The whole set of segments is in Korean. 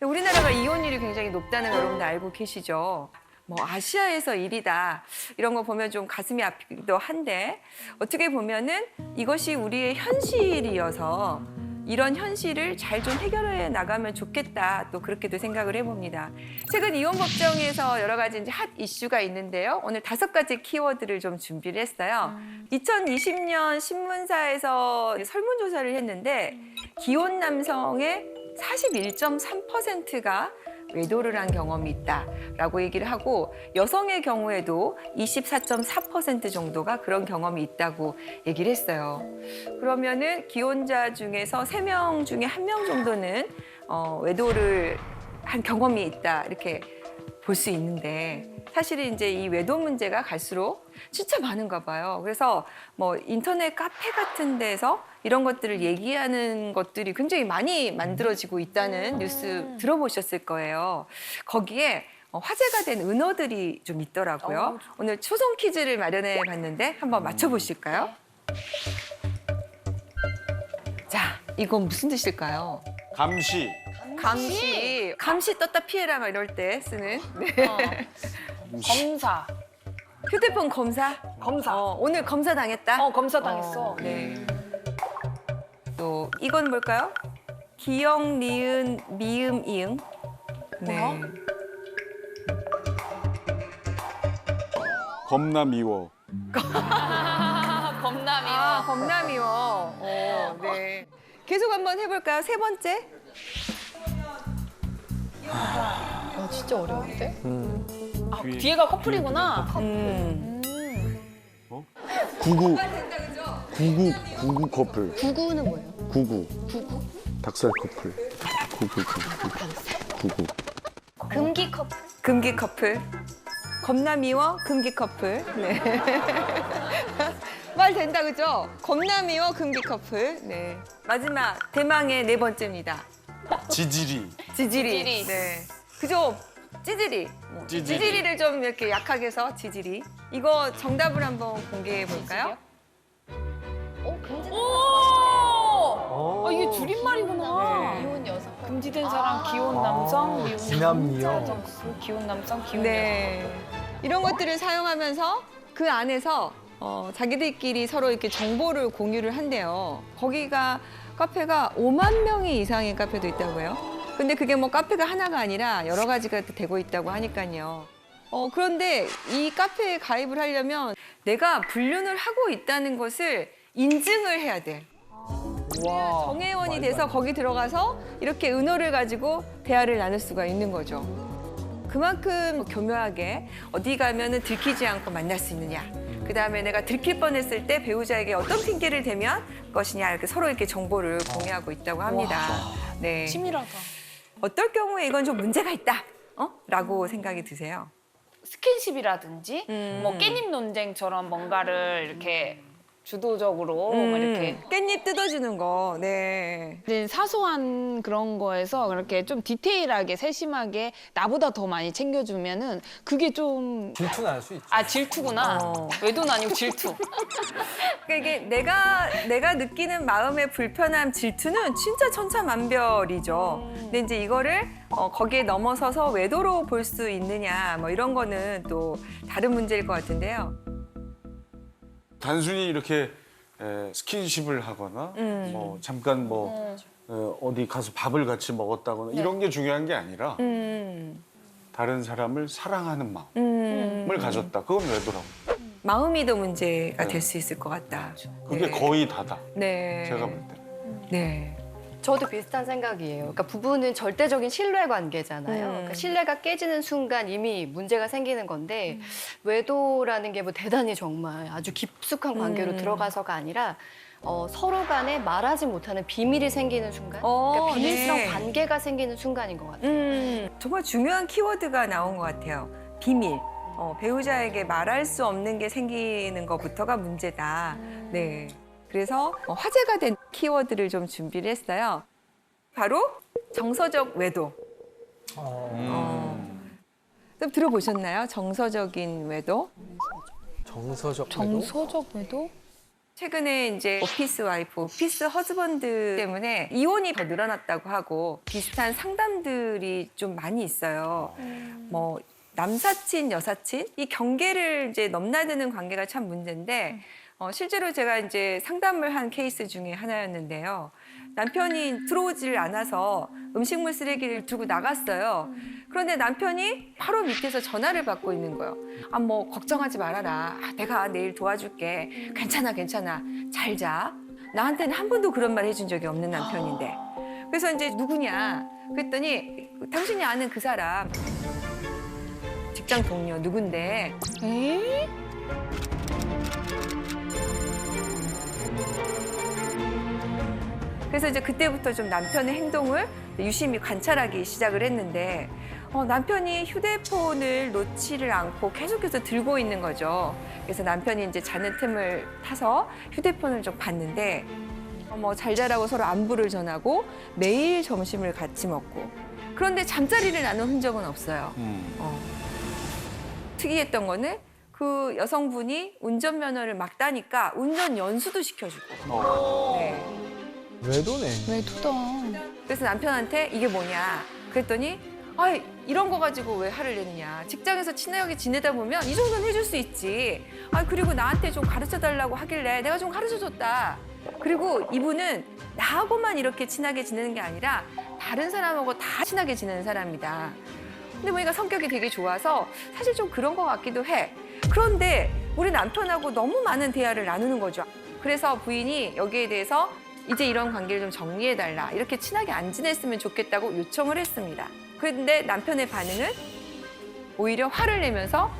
우리나라가 이혼율이 굉장히 높다는 걸 여러분들 알고 계시죠? 뭐 아시아에서 1위다 이런 거 보면 좀 가슴이 아프기도 한데 어떻게 보면은 이것이 우리의 현실이어서 이런 현실을 잘 좀 해결해 나가면 좋겠다 또 그렇게도 생각을 해봅니다. 최근 이혼 법정에서 여러 가지 이제 핫 이슈가 있는데요. 오늘 5가지 키워드를 좀 준비를 했어요. 2020년 신문사에서 설문조사를 했는데 기혼 남성의 41.3%가 외도를 한 경험이 있다라고 얘기를 하고 여성의 경우에도 24.4% 정도가 그런 경험이 있다고 얘기를 했어요. 그러면은 기혼자 중에서 3명 중에 1명 정도는 외도를 한 경험이 있다 이렇게 볼 수 있는데 사실은 이제 이 외도 문제가 갈수록 진짜 많은가 봐요. 그래서 뭐 인터넷 카페 같은 데서 이런 것들을 얘기하는 것들이 굉장히 많이 만들어지고 있다는 뉴스 들어보셨을 거예요. 거기에 화제가 된 은어들이 좀 있더라고요. 오늘 초성 퀴즈를 마련해 봤는데 한번 맞춰보실까요? 자, 이건 무슨 뜻일까요? 감시. 감시 떴다 피해라 막 이럴 때 쓰는. 네. 검사. 휴대폰 검사? 오늘 검사 당했다? 검사 당했어. 네. 또 이건 뭘까요? 기역, 니은, 미음, 이응. 네. 뭐야? 겁나 미워. 겁나 미워. 아, 겁나 미워. 네. 계속 한번 해볼까요? 3번째. 진짜 어려운데? 아, 뒤에가 커플이구나. 구구 커플. 구구는 뭐예요? 구구. 닭살 커플. 구구. 금기 커플? 금기 커플. 겁나 미워, 금기 커플. 네. 말 된다, 그죠? 겁나 미워, 금기 커플. 네. 마지막, 대망의 4번째입니다. 지지리. 지지리. 네. 그죠? 찌질이. 찌질이. 찌질이를 좀 이렇게 약하게 해서 지지리. 이거 정답을 한번 공개해 볼까요? 금지. 아, 이게 줄임말이구나. 네. 이혼 여성. 금지된 사람, 기혼 남성, 미혼 지남미요. 기혼 남성, 기혼 네. 이런 것들을 사용하면서 그 안에서 자기들끼리 서로 이렇게 정보를 공유를 한대요. 거기가 카페가 5만 명이 이상의 카페도 있다고요. 근데 그게 뭐 카페가 하나가 아니라 여러 가지가 되고 있다고 하니까요. 그런데 이 카페에 가입을 하려면 내가 불륜을 하고 있다는 것을 인증을 해야 돼. 정회원이 돼서 거기 들어가서 이렇게 은어를 가지고 대화를 나눌 수가 있는 거죠. 그만큼 교묘하게 어디 가면은 들키지 않고 만날 수 있느냐. 그다음에 내가 들킬 뻔했을 때 배우자에게 어떤 핑계를 대면 것이냐 이렇게 서로 이렇게 정보를 공유하고 있다고 합니다. 네. 치밀하다. 어떨 경우에 이건 좀 문제가 있다. 라고 생각이 드세요? 스킨십이라든지 뭐 깻잎 논쟁처럼 뭔가를 이렇게 주도적으로 뭐 이렇게 깻잎 뜯어주는 거. 네. 이제 사소한 그런 거에서 그렇게 좀 디테일하게 세심하게 나보다 더 많이 챙겨주면은 그게 좀 질투는 알 수 있죠. 질투구나. 외도는 아니고 질투. 그러니까 이게 내가 느끼는 마음의 불편함, 질투는 진짜 천차만별이죠. 근데 이제 이거를 거기에 넘어서서 외도로 볼 수 있느냐, 뭐 이런 거는 또 다른 문제일 것 같은데요. 단순히 이렇게 스킨십을 하거나 뭐 잠깐 어디 가서 밥을 같이 먹었다거나 이런 게 중요한 게 아니라 다른 사람을 사랑하는 마음을 가졌다. 그건 외도라고. 마음이 더 문제가 네. 될 수 있을 것 같다. 그게 네. 거의 다다. 네. 제가 볼 때. 네. 저도 비슷한 생각이에요. 그러니까 부부는 절대적인 신뢰 관계잖아요. 그러니까 신뢰가 깨지는 순간 이미 문제가 생기는 건데 외도라는 게 뭐 대단히 정말 아주 깊숙한 관계로 들어가서가 아니라 서로 간에 말하지 못하는 비밀이 생기는 순간, 그러니까 비밀스러운 네. 관계가 생기는 순간인 것 같아요. 정말 중요한 키워드가 나온 것 같아요. 비밀. 배우자에게 말할 수 없는 게 생기는 것부터가 문제다. 네. 그래서 화제가 된 키워드를 좀 준비를 했어요. 바로 정서적 외도. 좀 들어보셨나요? 정서적인 외도? 정서적 외도? 정서적 외도? 최근에 이제 오피스 와이프, 오피스 허즈번드 때문에 이혼이 더 늘어났다고 하고 비슷한 상담들이 좀 많이 있어요. 뭐 남사친, 여사친 이 경계를 이제 넘나드는 관계가 참 문제인데 실제로 제가 이제 상담을 한 케이스 중에 하나였는데요. 남편이 들어오질 않아서 음식물 쓰레기를 들고 나갔어요. 그런데 남편이 바로 밑에서 전화를 받고 있는 거예요. 아, 뭐 걱정하지 말아라. 아, 내가 내일 도와줄게. 괜찮아, 괜찮아. 잘 자. 나한테는 한 번도 그런 말 해준 적이 없는 남편인데. 그래서 이제 누구냐? 그랬더니 당신이 아는 그 사람 직장 동료 누군데? 에이? 그래서 이제 그때부터 좀 남편의 행동을 유심히 관찰하기 시작을 했는데 남편이 휴대폰을 놓지를 않고 계속해서 들고 있는 거죠. 그래서 남편이 이제 자는 틈을 타서 휴대폰을 좀 봤는데 뭐 잘 자라고 서로 안부를 전하고 매일 점심을 같이 먹고 그런데 잠자리를 나눈 흔적은 없어요. 특이했던 거는 그 여성분이 운전면허를 막 따니까 운전 연수도 시켜주고. 네. 외도네. 외도다. 그래서 남편한테 이게 뭐냐 그랬더니 아 이런 거 가지고 왜 화를 내느냐 직장에서 친하게 지내다 보면 이 정도는 해줄 수 있지 아 그리고 나한테 좀 가르쳐 달라고 하길래 내가 좀 가르쳐 줬다 그리고 이분은 나하고만 이렇게 친하게 지내는 게 아니라 다른 사람하고 다 친하게 지내는 사람이다 근데 보니까 성격이 되게 좋아서 사실 좀 그런 것 같기도 해 그런데 우리 남편하고 너무 많은 대화를 나누는 거죠 그래서 부인이 여기에 대해서 이제 이런 관계를 좀 정리해달라. 이렇게 친하게 안 지냈으면 좋겠다고 요청을 했습니다. 그런데 남편의 반응은 오히려 화를 내면서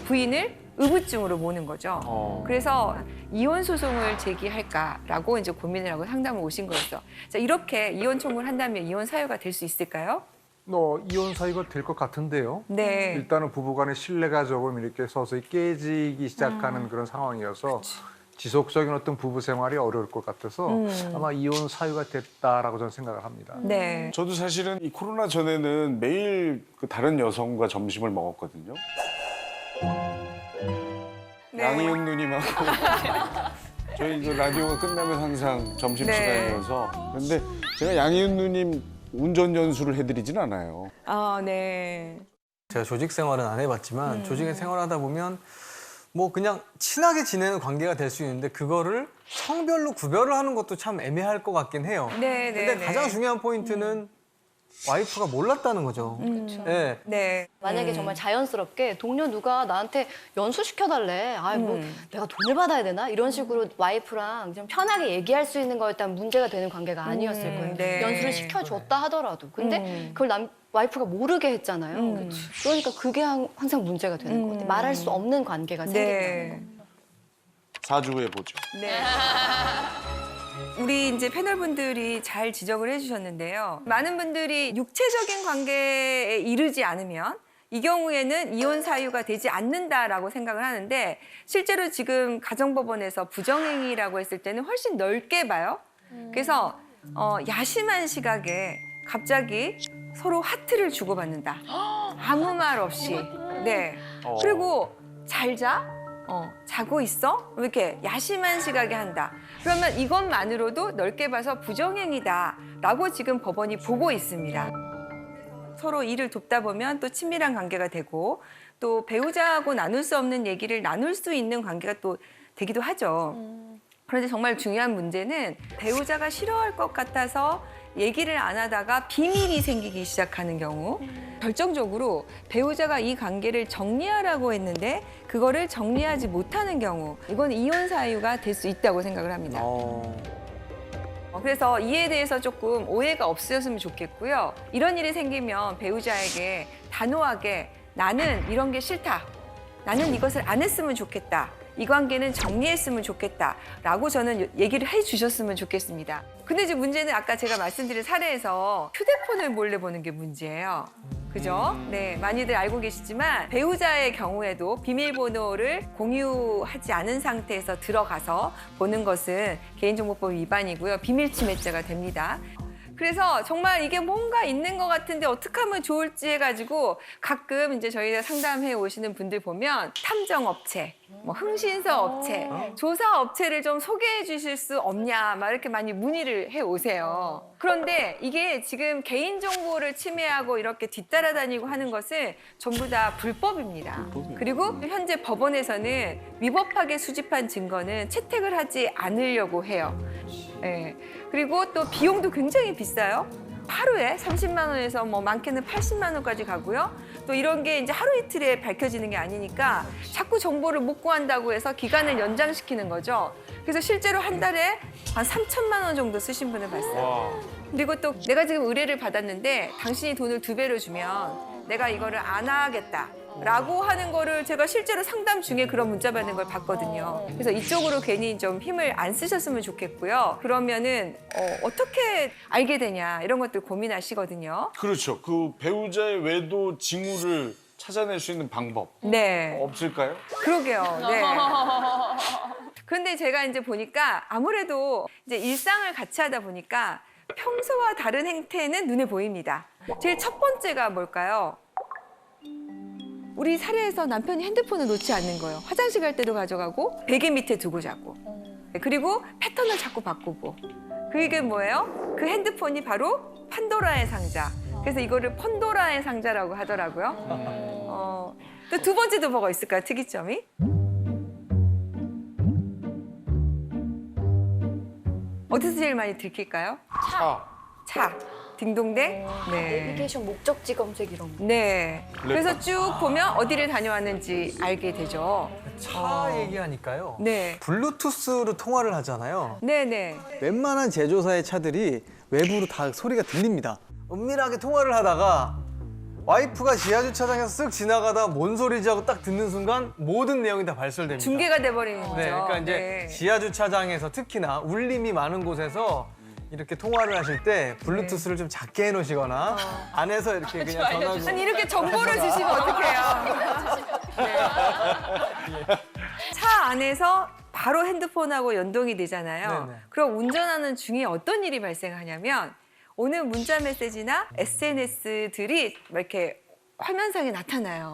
부인을 의부증으로 모는 거죠. 그래서 이혼 소송을 제기할까라고 이제 고민을 하고 상담을 오신 거였어. 자, 이렇게 이혼 청구를 한다면 이혼 사유가 될 수 있을까요? 이혼 사유가 될 것 같은데요. 네. 일단은 부부간의 신뢰가 조금 이렇게 서서히 깨지기 시작하는 그런 상황이어서 지속적인 어떤 부부 생활이 어려울 것 같아서 아마 이혼 사유가 됐다라고 저는 생각을 합니다. 네. 저도 사실은 이 코로나 전에는 매일 그 다른 여성과 점심을 먹었거든요. 네. 양희은 누님하고 저희 그 라디오가 끝나면 항상 점심시간이어서 근데 제가 양희은 누님 운전 연수를 해드리진 않아요. 아, 네. 제가 조직 생활은 안 해봤지만 조직에 생활하다 보면 뭐 그냥 친하게 지내는 관계가 될 수 있는데 그거를 성별로 구별을 하는 것도 참 애매할 것 같긴 해요. 네, 네. 근데 가장 중요한 포인트는 와이프가 몰랐다는 거죠. 네. 네. 만약에 정말 자연스럽게 동료 누가 나한테 연수시켜달래. 뭐 내가 돈을 받아야 되나? 이런 식으로 와이프랑 좀 편하게 얘기할 수 있는 거였다면 문제가 되는 관계가 아니었을 거예요. 네. 연수를 시켜줬다 하더라도. 근데 그걸 와이프가 모르게 했잖아요. 그러니까 그게 항상 문제가 되는 것 같아요. 말할 수 없는 관계가 생긴다는 거. 4주 해보죠. 네. 우리 이제 패널분들이 잘 지적을 해주셨는데요. 많은 분들이 육체적인 관계에 이르지 않으면 이 경우에는 이혼 사유가 되지 않는다라고 생각을 하는데 실제로 지금 가정법원에서 부정행위라고 했을 때는 훨씬 넓게 봐요. 그래서 야심한 시각에 갑자기 서로 하트를 주고받는다. 아무 말 없이. 네. 그리고 잘 자? 자고 있어? 이렇게 야심한 시각에 한다. 그러면 이것만으로도 넓게 봐서 부정행위다라고 지금 법원이 보고 있습니다. 서로 일을 돕다 보면 또 친밀한 관계가 되고 또 배우자하고 나눌 수 없는 얘기를 나눌 수 있는 관계가 또 되기도 하죠. 그런데 정말 중요한 문제는 배우자가 싫어할 것 같아서 얘기를 안 하다가 비밀이 생기기 시작하는 경우 결정적으로 배우자가 이 관계를 정리하라고 했는데 그거를 정리하지 못하는 경우 이건 이혼 사유가 될 수 있다고 생각을 합니다. 그래서 이에 대해서 조금 오해가 없으셨으면 좋겠고요. 이런 일이 생기면 배우자에게 단호하게 나는 이런 게 싫다. 나는 이것을 안 했으면 좋겠다. 이 관계는 정리했으면 좋겠다라고 저는 얘기를 해주셨으면 좋겠습니다. 근데 이제 문제는 아까 제가 말씀드린 사례에서 휴대폰을 몰래 보는 게 문제예요. 그죠? 네, 많이들 알고 계시지만 배우자의 경우에도 비밀번호를 공유하지 않은 상태에서 들어가서 보는 것은 개인정보법 위반이고요. 비밀침해죄가 됩니다. 그래서 정말 이게 뭔가 있는 것 같은데 어떻게 하면 좋을지 해가지고 가끔 이제 저희가 상담해 오시는 분들 보면 탐정업체, 뭐 흥신소 업체, 조사 업체를 좀 소개해 주실 수 없냐, 막 이렇게 많이 문의를 해 오세요. 그런데 이게 지금 개인 정보를 침해하고 이렇게 뒤따라다니고 하는 것은 전부 다 불법입니다. 그리고 현재 법원에서는 위법하게 수집한 증거는 채택을 하지 않으려고 해요. 예. 그리고 또 비용도 굉장히 비싸요. 하루에 30만 원에서 뭐 많게는 80만 원까지 가고요. 또 이런 게 이제 하루 이틀에 밝혀지는 게 아니니까 자꾸 정보를 못 구한다고 해서 기간을 연장시키는 거죠. 그래서 실제로 한 달에 한 3천만 원 정도 쓰신 분을 봤어요. 그리고 또 내가 지금 의뢰를 받았는데 당신이 돈을 2배로 주면 내가 이거를 안 하겠다. 라고 하는 거를 제가 실제로 상담 중에 그런 문자 받는 걸 봤거든요. 그래서 이쪽으로 괜히 좀 힘을 안 쓰셨으면 좋겠고요. 그러면은 어떻게 알게 되냐 이런 것들 고민하시거든요. 그렇죠. 그 배우자의 외도 징후를 찾아낼 수 있는 방법 네. 없을까요? 그러게요. 네. 그런데 제가 이제 보니까 아무래도 이제 일상을 같이 하다 보니까 평소와 다른 행태는 눈에 보입니다. 제일 첫 번째가 뭘까요? 우리 사례에서 남편이 핸드폰을 놓지 않는 거예요. 화장실 갈 때도 가져가고 베개 밑에 두고 자고. 그리고 패턴을 자꾸 바꾸고. 그게 뭐예요? 그 핸드폰이 바로 판도라의 상자. 그래서 이거를 펀도라의 상자라고 하더라고요. 또 두 번째도 뭐가 있을까요? 특이점이? 어디서 제일 많이 들킬까요? 차. 딩동댕. 네. 내비게이션 목적지 검색 이런 거. 네. 그래서 쭉 보면 어디를 다녀왔는지 알게 되죠. 차 얘기하니까요. 네. 블루투스로 통화를 하잖아요. 네네. 웬만한 제조사의 차들이 외부로 다 소리가 들립니다. 은밀하게 통화를 하다가 와이프가 지하주차장에서 쓱 지나가다 뭔 소리지 하고 딱 듣는 순간 모든 내용이 다 발설됩니다. 중계가 돼버리는 거죠. 네, 그러니까 이제 네. 지하주차장에서 특히나 울림이 많은 곳에서 이렇게 통화를 하실 때 블루투스를 좀 작게 해놓으시거나 안에서 이렇게 그냥 전화로 아니 이렇게 정보를 주시면 어떡해요. 네. 차 안에서 바로 핸드폰하고 연동이 되잖아요. 네네. 그럼 운전하는 중에 어떤 일이 발생하냐면 오는 문자 메시지나 SNS들이 이렇게 화면상에 나타나요.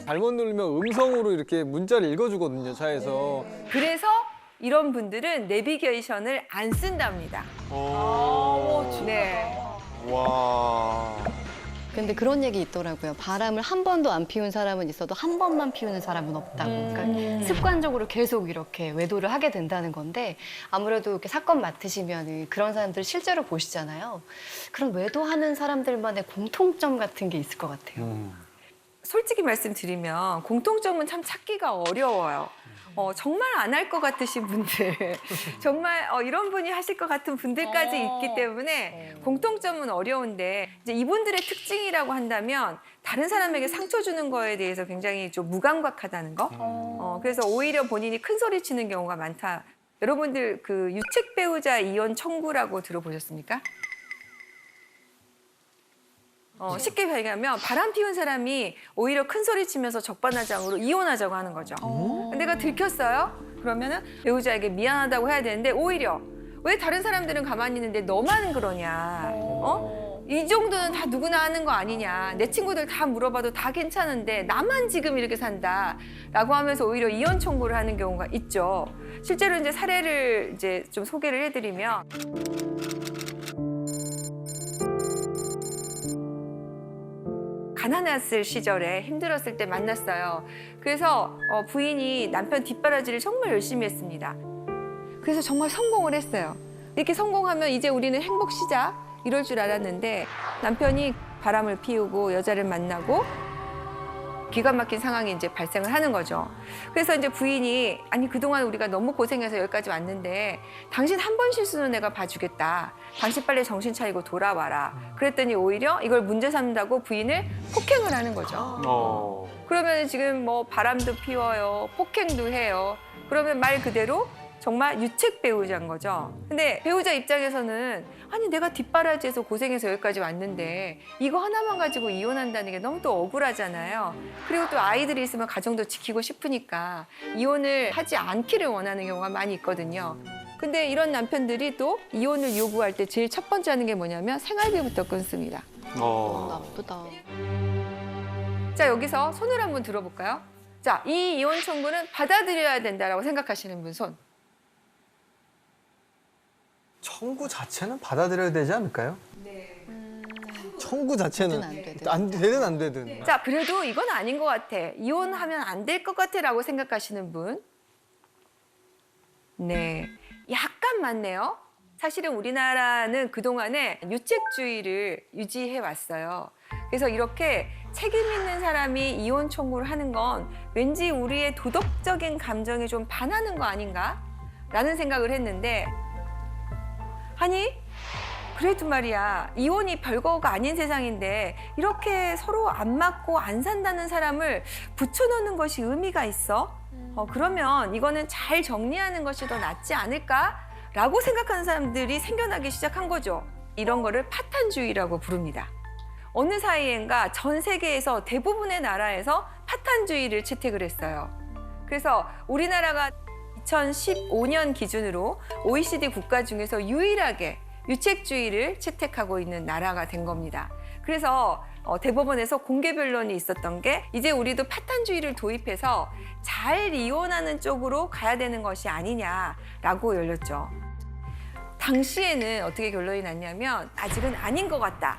잘못 누르면 음성으로 이렇게 문자를 읽어주거든요, 차에서. 그래서 이런 분들은 내비게이션을 안 쓴답니다. 네. 와. 근데 그런 얘기 있더라고요. 바람을 한 번도 안 피운 사람은 있어도 한 번만 피우는 사람은 없다고. 그러니까 습관적으로 계속 이렇게 외도를 하게 된다는 건데 아무래도 이렇게 사건 맡으시면 그런 사람들 실제로 보시잖아요. 그런 외도하는 사람들만의 공통점 같은 게 있을 것 같아요. 솔직히 말씀드리면 공통점은 참 찾기가 어려워요. 정말 안 할 것 같으신 분들, 정말 이런 분이 하실 것 같은 분들까지 있기 때문에 공통점은 어려운데 이제 이분들의 특징이라고 한다면 다른 사람에게 상처 주는 거에 대해서 굉장히 좀 무감각하다는 거. 그래서 오히려 본인이 큰 소리 치는 경우가 많다. 여러분들 그 유책 배우자 이혼 청구라고 들어보셨습니까? 쉽게 얘기하면 바람 피운 사람이 오히려 큰 소리 치면서 적반하장으로 이혼하자고 하는 거죠. 내가 들켰어요? 그러면은 배우자에게 미안하다고 해야 되는데 오히려 왜 다른 사람들은 가만히 있는데 너만 그러냐? 이 정도는 다 누구나 하는 거 아니냐? 내 친구들 다 물어봐도 다 괜찮은데 나만 지금 이렇게 산다라고 하면서 오히려 이혼 청구를 하는 경우가 있죠. 실제로 이제 사례를 이제 좀 소개를 해드리면. 가난했을 시절에 힘들었을 때 만났어요. 그래서 부인이 남편 뒷바라지를 정말 열심히 했습니다. 그래서 정말 성공을 했어요. 이렇게 성공하면 이제 우리는 행복 시작 이럴 줄 알았는데 남편이 바람을 피우고 여자를 만나고 기가 막힌 상황이 이제 발생을 하는 거죠. 그래서 이제 부인이 아니 그동안 우리가 너무 고생해서 여기까지 왔는데 당신 한 번 실수는 내가 봐주겠다. 당신 빨리 정신 차리고 돌아와라. 그랬더니 오히려 이걸 문제 삼는다고 부인을 폭행을 하는 거죠. 그러면 지금 뭐 바람도 피워요. 폭행도 해요. 그러면 말 그대로 정말 유책 배우자인 거죠. 근데 배우자 입장에서는 아니 내가 뒷바라지에서 고생해서 여기까지 왔는데 이거 하나만 가지고 이혼한다는 게 너무 또 억울하잖아요. 그리고 또 아이들이 있으면 가정도 지키고 싶으니까 이혼을 하지 않기를 원하는 경우가 많이 있거든요. 근데 이런 남편들이 또 이혼을 요구할 때 제일 첫 번째 하는 게 뭐냐면 생활비부터 끊습니다. 나쁘다. 자 여기서 손을 한번 들어볼까요? 자, 이 이혼 청구는 받아들여야 된다라고 생각하시는 분 손. 청구 자체는 받아들여야 되지 않을까요? 청구 자체는 안 되든. 안 되든 안 되든. 자, 그래도 이건 아닌 것 같아. 이혼하면 안 될 것 같아라고 생각하시는 분. 네, 약간 많네요. 사실은 우리나라는 그동안에 유책주의를 유지해 왔어요. 그래서 이렇게 책임 있는 사람이 이혼 청구를 하는 건 왠지 우리의 도덕적인 감정에 좀 반하는 거 아닌가? 라는 생각을 했는데, 아니, 그래도 말이야, 이혼이 별거가 아닌 세상인데 이렇게 서로 안 맞고 안 산다는 사람을 붙여놓는 것이 의미가 있어? 그러면 이거는 잘 정리하는 것이 더 낫지 않을까라고 생각하는 사람들이 생겨나기 시작한 거죠. 이런 거를 파탄주의라고 부릅니다. 어느 사이엔가 전 세계에서 대부분의 나라에서 파탄주의를 채택을 했어요. 그래서 우리나라가 2015년 기준으로 OECD 국가 중에서 유일하게 유책주의를 채택하고 있는 나라가 된 겁니다. 그래서 대법원에서 공개 변론이 있었던 게 이제 우리도 파탄주의를 도입해서 잘 이혼하는 쪽으로 가야 되는 것이 아니냐라고 열렸죠. 당시에는 어떻게 결론이 났냐면 아직은 아닌 것 같다.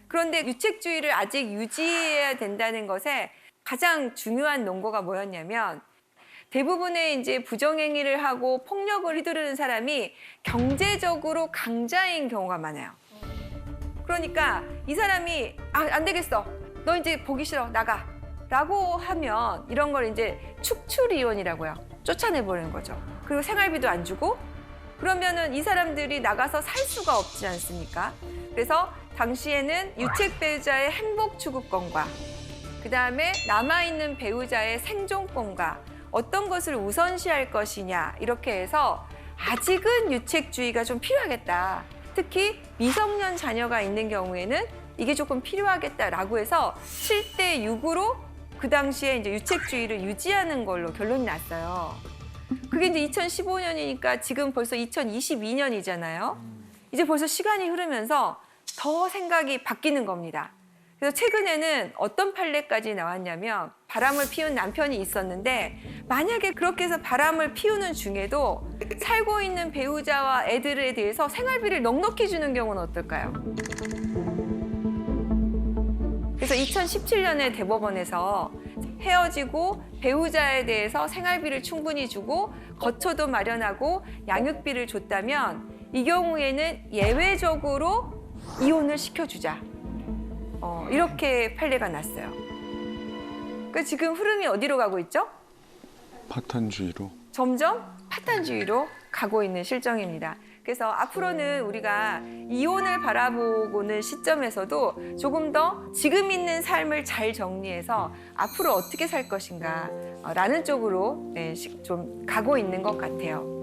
그런데 유책주의를 아직 유지해야 된다는 것에 가장 중요한 논거가 뭐였냐면 대부분의 이제 부정행위를 하고 폭력을 휘두르는 사람이 경제적으로 강자인 경우가 많아요. 그러니까 이 사람이 안 되겠어. 너 이제 보기 싫어. 나가. 라고 하면 이런 걸 이제 축출 이혼이라고요. 쫓아내버리는 거죠. 그리고 생활비도 안 주고 그러면은 이 사람들이 나가서 살 수가 없지 않습니까? 그래서 당시에는 유책 배우자의 행복 추구권과 그다음에 남아있는 배우자의 생존권과 어떤 것을 우선시할 것이냐 이렇게 해서 아직은 유책주의가 좀 필요하겠다. 특히 미성년 자녀가 있는 경우에는 이게 조금 필요하겠다라고 해서 7대 6으로 그 당시에 이제 유책주의를 유지하는 걸로 결론이 났어요. 그게 이제 2015년이니까 지금 벌써 2022년이잖아요. 이제 벌써 시간이 흐르면서 더 생각이 바뀌는 겁니다. 그래서 최근에는 어떤 판례까지 나왔냐면 바람을 피운 남편이 있었는데 만약에 그렇게 해서 바람을 피우는 중에도 살고 있는 배우자와 애들에 대해서 생활비를 넉넉히 주는 경우는 어떨까요? 그래서 2017년에 대법원에서 헤어지고 배우자에 대해서 생활비를 충분히 주고 거처도 마련하고 양육비를 줬다면 이 경우에는 예외적으로 이혼을 시켜주자. 이렇게 판례가 났어요. 그러니까 지금 흐름이 어디로 가고 있죠? 파탄주의로. 점점 파탄주의로 가고 있는 실정입니다. 그래서 앞으로는 우리가 이혼을 바라보고는 시점에서도 조금 더 지금 있는 삶을 잘 정리해서 앞으로 어떻게 살 것인가 라는 쪽으로 좀 가고 있는 것 같아요.